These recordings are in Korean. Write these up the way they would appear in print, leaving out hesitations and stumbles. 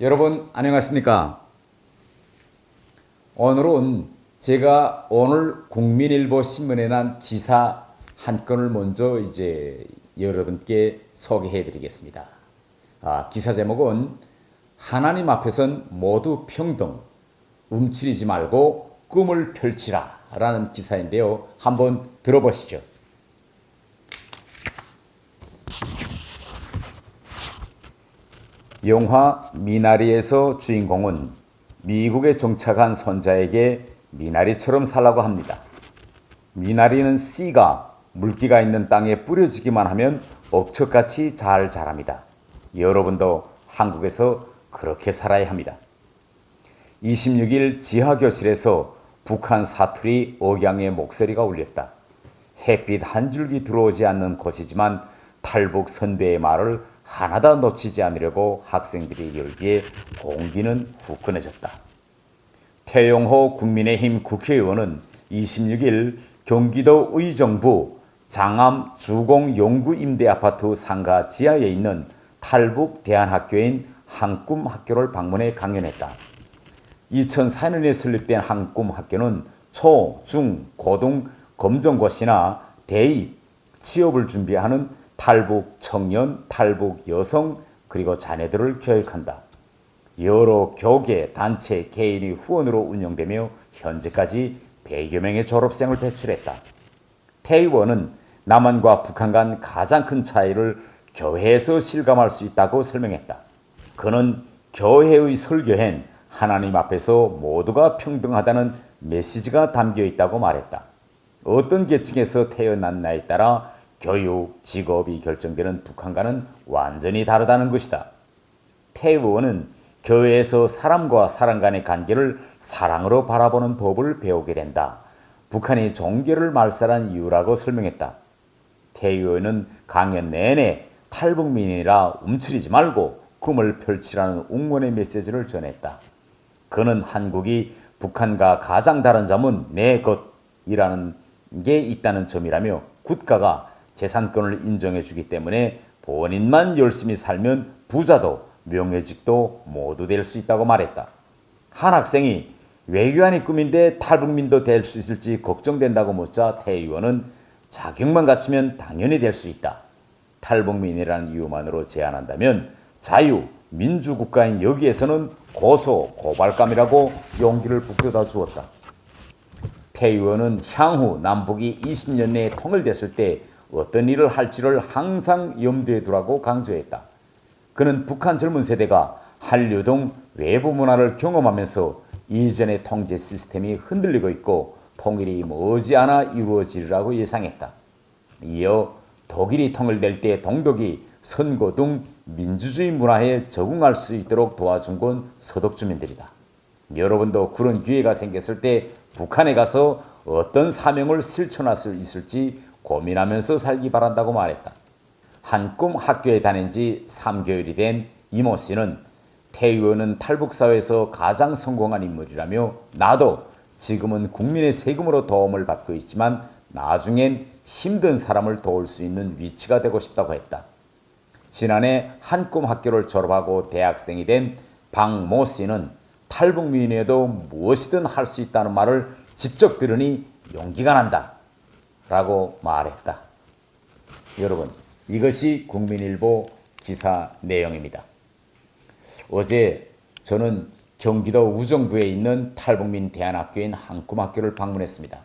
여러분 안녕하십니까? 오늘은 제가 오늘 국민일보 신문에 난 기사 한 건을 먼저 여러분께 소개해 드리겠습니다. 기사 제목은 하나님 앞에선 모두 평등, 움츠리지 말고 꿈을 펼치라 라는 기사인데요. 한번 들어보시죠. 영화 미나리에서 주인공은 미국에 정착한 손자에게 미나리처럼 살라고 합니다. 미나리는 씨가 물기가 있는 땅에 뿌려지기만 하면 억척같이 잘 자랍니다. 여러분도 한국에서 그렇게 살아야 합니다. 26일 지하교실에서 북한 사투리 억양의 목소리가 울렸다. 햇빛 한 줄기 들어오지 않는 곳이지만 탈북 선배의 말을 하나도 놓치지 않으려고 학생들이 열기에 공기는 후끈해졌다. 태용호 국민의힘 국회의원은 26일 경기도 의정부 장암 주공용구임대아파트 상가 지하에 있는 탈북 대안학교인 한꿈학교를 방문해 강연했다. 2004년에 설립된 한꿈학교는 초, 중, 고등 검정고시나 대입, 취업을 준비하는 탈북 청년, 탈북 여성, 그리고 자녀들을 교육한다. 여러 교계, 단체, 개인이 후원으로 운영되며 현재까지 100여 명의 졸업생을 배출했다. 태 의원은 남한과 북한 간 가장 큰 차이를 교회에서 실감할 수 있다고 설명했다. 그는 교회의 설교엔 하나님 앞에서 모두가 평등하다는 메시지가 담겨 있다고 말했다. 어떤 계층에서 태어났나에 따라 교육, 직업이 결정되는 북한과는 완전히 다르다는 것이다. 태 의원은 교회에서 사람과 사람 간의 관계를 사랑으로 바라보는 법을 배우게 된다. 북한이 종교를 말살한 이유라고 설명했다. 태 의원은 강연 내내 탈북민이라 움츠리지 말고 꿈을 펼치라는 응원의 메시지를 전했다. 그는 한국이 북한과 가장 다른 점은 내 것이라는 게 있다는 점이라며 국가가 재산권을 인정해 주기 때문에 본인만 열심히 살면 부자도 명예직도 모두 될 수 있다고 말했다. 한 학생이 외교안이 꿈인데 탈북민도 될 수 있을지 걱정된다고 묻자 태 의원은 자격만 갖추면 당연히 될 수 있다. 탈북민이라는 이유만으로 제안한다면 자유, 민주국가인 여기에서는 고소, 고발감이라고 용기를 북돋아 주었다. 태 의원은 향후 남북이 20년 내에 통일됐을 때 어떤 일을 할지를 항상 염두에 두라고 강조했다. 그는 북한 젊은 세대가 한류 등 외부 문화를 경험하면서 이전의 통제 시스템이 흔들리고 있고 통일이 머지않아 이루어지리라고 예상했다. 이어 독일이 통일될 때 동독이 선거 등 민주주의 문화에 적응할 수 있도록 도와준 건 서독 주민들이다. 여러분도 그런 기회가 생겼을 때 북한에 가서 어떤 사명을 실천할 수 있을지 고민하면서 살기 바란다고 말했다. 한꿈 학교에 다닌 지 3개월이 된 이모 씨는 태 의원은 탈북사회에서 가장 성공한 인물이라며 나도 지금은 국민의 세금으로 도움을 받고 있지만 나중엔 힘든 사람을 도울 수 있는 위치가 되고 싶다고 했다. 지난해 한꿈 학교를 졸업하고 대학생이 된 박모 씨는 탈북민에도 무엇이든 할 수 있다는 말을 직접 들으니 용기가 난다 라고 말했다. 여러분, 이것이 국민일보 기사 내용입니다. 어제 저는 경기도 우정부에 있는 탈북민 대안학교인 한꿈학교를 방문했습니다.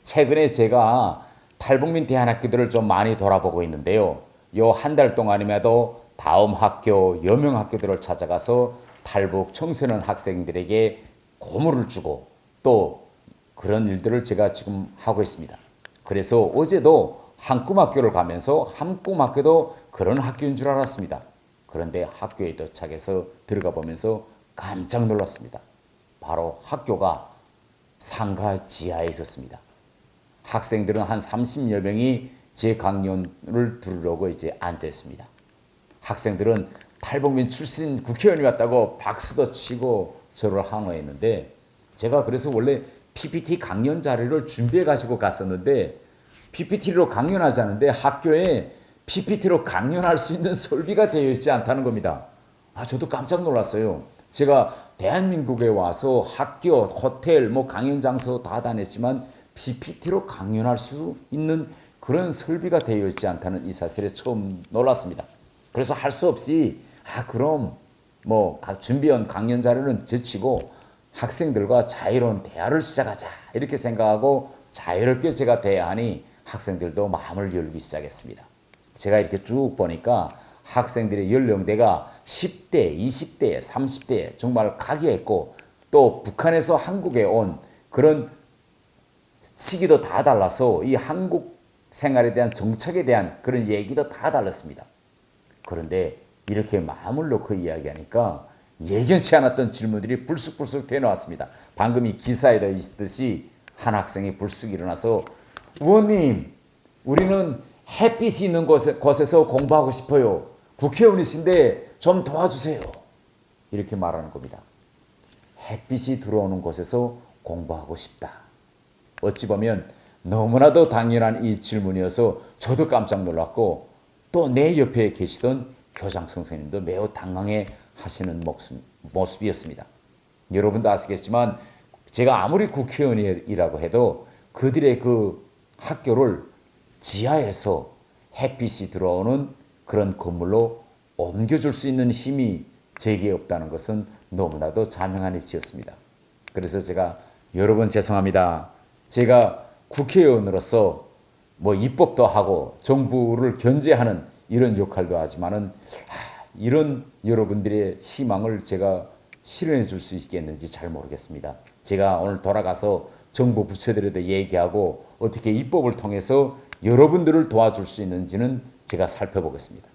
최근에 제가 탈북민 대안학교들을 좀 많이 돌아보고 있는데요. 요 한 달 동안이면도 다음 학교, 여명 학교들을 찾아가서 탈북 청소년 학생들에게 고무를 주고 또 그런 일들을 제가 지금 하고 있습니다. 그래서 어제도 한꿈학교를 가면서 한꿈학교도 그런 학교인 줄 알았습니다. 그런데 학교에 도착해서 들어가 보면서 깜짝 놀랐습니다. 바로 학교가 상가 지하에 있었습니다. 학생들은 한 30여 명이 제 강연을 들으려고 앉아 있습니다. 학생들은 탈북민 출신 국회의원이 왔다고 박수도 치고 저를 항호했는데 제가 그래서 원래 PPT 강연 자료를 준비해 가지고 갔었는데 PPT로 강연하자는데 학교에 PPT로 강연할 수 있는 설비가 되어 있지 않다는 겁니다. 저도 깜짝 놀랐어요. 제가 대한민국에 와서 학교, 호텔, 강연 장소 다 다녔지만 PPT로 강연할 수 있는 그런 설비가 되어 있지 않다는 이 사실에 처음 놀랐습니다. 그래서 할 수 없이 그럼 준비한 강연 자료는 제치고 학생들과 자유로운 대화를 시작하자 이렇게 생각하고 자유롭게 제가 대화하니 학생들도 마음을 열기 시작했습니다. 제가 이렇게 쭉 보니까 학생들의 연령대가 10대, 20대, 30대 정말 각이했고 또 북한에서 한국에 온 그런 시기도 다 달라서 이 한국 생활에 대한 정착에 대한 그런 얘기도 다 달랐습니다. 그런데 이렇게 마음을 놓고 이야기하니까 예견치 않았던 질문들이 불쑥불쑥 되어나왔습니다. 방금 이 기사에 되어 있듯이 한 학생이 불쑥 일어나서 의원님, 우리는 햇빛이 있는 곳에서 공부하고 싶어요. 국회의원이신데 좀 도와주세요. 이렇게 말하는 겁니다. 햇빛이 들어오는 곳에서 공부하고 싶다. 어찌 보면 너무나도 당연한 이 질문이어서 저도 깜짝 놀랐고 또 내 옆에 계시던 교장 선생님도 매우 당황해 하시는 모습이었습니다. 여러분도 아시겠지만 제가 아무리 국회의원이라고 해도 그들의 그 학교를 지하에서 햇빛이 들어오는 그런 건물로 옮겨줄 수 있는 힘이 제게 없다는 것은 너무나도 자명한 이치였습니다. 그래서 제가 여러분 죄송합니다. 제가 국회의원으로서 입법도 하고 정부를 견제하는 이런 역할도 하지만은 이런 여러분들의 희망을 제가 실현해 줄 수 있겠는지 잘 모르겠습니다. 제가 오늘 돌아가서 정부 부처들에도 얘기하고 어떻게 입법을 통해서 여러분들을 도와줄 수 있는지는 제가 살펴보겠습니다.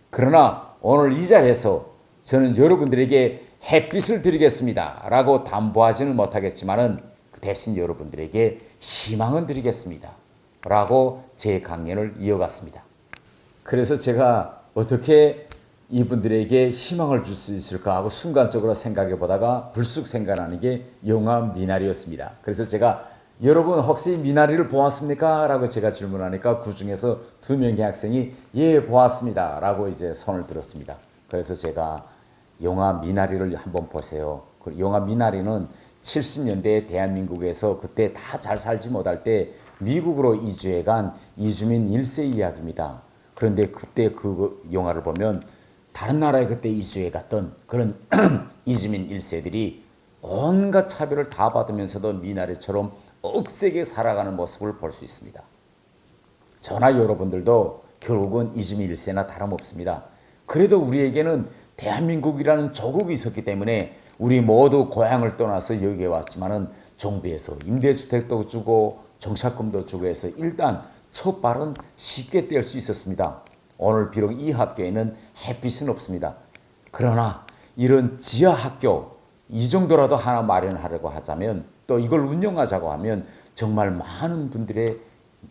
그러나 오늘 이 자리에서 저는 여러분들에게 햇빛을 드리겠습니다 라고 담보하지는 못하겠지만은 대신 여러분들에게 희망은 드리겠습니다 라고 제 강연을 이어갔습니다. 그래서 제가 어떻게 이분들에게 희망을 줄 수 있을까 하고 순간적으로 생각해 보다가 불쑥 생각나는 게 영화 미나리였습니다. 그래서 제가 여러분 혹시 미나리를 보았습니까? 라고 제가 질문하니까 그 중에서 2명의 학생이 예 보았습니다 라고 이제 손을 들었습니다. 그래서 제가 영화 미나리를 한번 보세요. 영화 미나리는 70년대에 대한민국에서 그때 다 잘 살지 못할 때 미국으로 이주해 간 이주민 1세 이야기입니다. 그런데 그때 그 영화를 보면 다른 나라에 그때 이주해 갔던 그런 이주민 1세들이 온갖 차별을 다 받으면서도 미나리처럼 억세게 살아가는 모습을 볼 수 있습니다. 저나 여러분들도 결국은 이주민 1세나 다름없습니다. 그래도 우리에게는 대한민국이라는 조국이 있었기 때문에 우리 모두 고향을 떠나서 여기에 왔지만은 정부에서 임대주택도 주고 정착금도 주고 해서 일단 첫 발은 쉽게 뗄 수 있었습니다. 오늘 비록 이 학교에는 햇빛은 없습니다. 그러나 이런 지하 학교 이 정도라도 하나 마련하려고 하자면 또 이걸 운영하자고 하면 정말 많은 분들의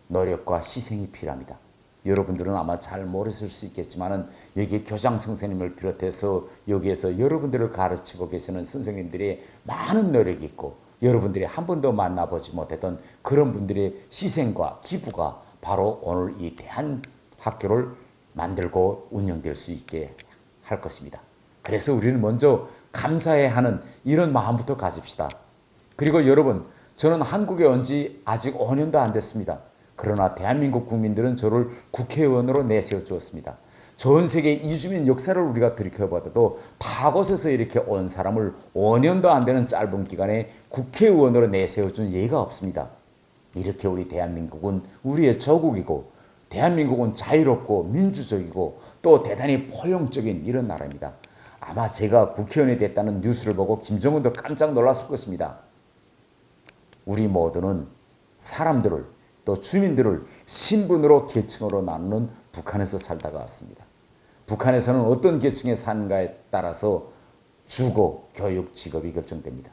노력과 희생이 필요합니다. 여러분들은 아마 잘 모르실 수 있겠지만 여기 교장 선생님을 비롯해서 여기에서 여러분들을 가르치고 계시는 선생님들의 많은 노력이 있고 여러분들이 한 번도 만나보지 못했던 그런 분들의 희생과 기부가 바로 오늘 이 대한학교를 만들고 운영될 수 있게 할 것입니다. 그래서 우리는 먼저 감사해야 하는 이런 마음부터 가집시다. 그리고 여러분, 저는 한국에 온 지 아직 5년도 안 됐습니다. 그러나 대한민국 국민들은 저를 국회의원으로 내세워 주었습니다. 전 세계 이주민 역사를 우리가 들여다봐도 타곳에서 이렇게 온 사람을 5년도 안 되는 짧은 기간에 국회의원으로 내세워 준 예가 없습니다. 이렇게 우리 대한민국은 우리의 조국이고 대한민국은 자유롭고 민주적이고 또 대단히 포용적인 이런 나라입니다. 아마 제가 국회의원이 됐다는 뉴스를 보고 김정은도 깜짝 놀랐을 것입니다. 우리 모두는 사람들을 또 주민들을 신분으로 계층으로 나누는 북한에서 살다가 왔습니다. 북한에서는 어떤 계층에 사는가에 따라서 주거, 교육, 직업이 결정됩니다.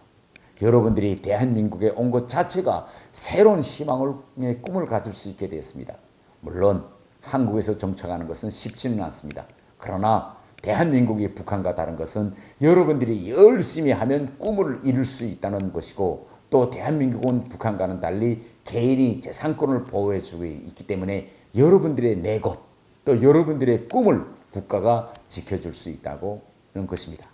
여러분들이 대한민국에 온 것 자체가 새로운 희망의 꿈을 가질 수 있게 되었습니다. 물론 한국에서 정착하는 것은 쉽지는 않습니다. 그러나 대한민국이 북한과 다른 것은 여러분들이 열심히 하면 꿈을 이룰 수 있다는 것이고 또 대한민국은 북한과는 달리 개인이 재산권을 보호해주고 있기 때문에 여러분들의 내 것, 또 여러분들의 꿈을 국가가 지켜줄 수 있다고 것입니다.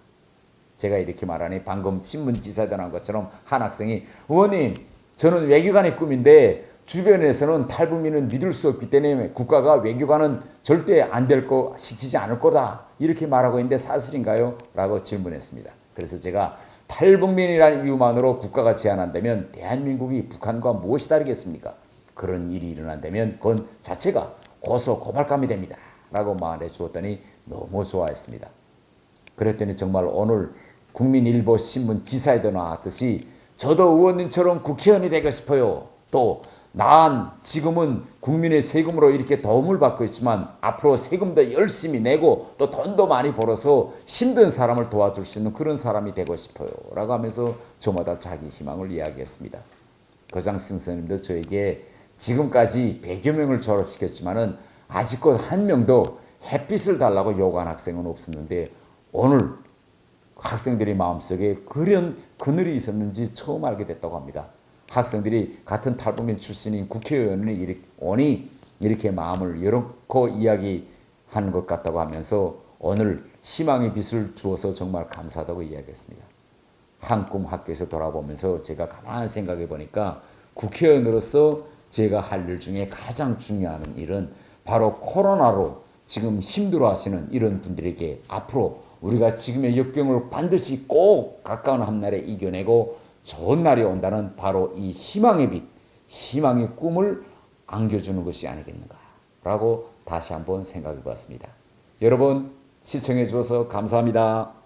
제가 이렇게 말하니 방금 신문 기사에 나온 것처럼 한 학생이 의원님 저는 외교관의 꿈인데 주변에서는 탈북민은 믿을 수 없기 때문에 국가가 외교관은 절대 안 될 거 시키지 않을 거다 이렇게 말하고 있는데 사실인가요? 라고 질문했습니다. 그래서 제가 탈북민이라는 이유만으로 국가가 제안한다면 대한민국이 북한과 무엇이 다르겠습니까? 그런 일이 일어난다면 그건 자체가 고소 고발감이 됩니다. 라고 말해 주었더니 너무 좋아했습니다. 그랬더니 정말 오늘 국민일보 신문 기사에도 나왔듯이 저도 의원님처럼 국회의원이 되고 싶어요. 또 난 지금은 국민의 세금으로 이렇게 도움을 받고 있지만 앞으로 세금도 열심히 내고 또 돈도 많이 벌어서 힘든 사람을 도와줄 수 있는 그런 사람이 되고 싶어요. 라고 하면서 저마다 자기 희망을 이야기했습니다. 거장승 선생님도 저에게 지금까지 100여 명을 졸업시켰지만은 아직껏 한 명도 햇빛을 달라고 요구한 학생은 없었는데 오늘 학생들의 마음속에 그런 그늘이 있었는지 처음 알게 됐다고 합니다. 학생들이 같은 탈북민 출신인 국회의원이 이렇게 마음을 열어놓고 이야기하는 것 같다고 하면서 오늘 희망의 빛을 주어서 정말 감사하다고 이야기했습니다. 한꿈 학교에서 돌아보면서 제가 가만히 생각해 보니까 국회의원으로서 제가 할 일 중에 가장 중요한 일은 바로 코로나로 지금 힘들어하시는 이런 분들에게 앞으로 우리가 지금의 역경을 반드시 꼭 가까운 한날에 이겨내고 좋은 날이 온다는 바로 이 희망의 빛, 희망의 꿈을 안겨주는 것이 아니겠는가라고 다시 한번 생각해 봤습니다. 여러분 시청해 주셔서 감사합니다.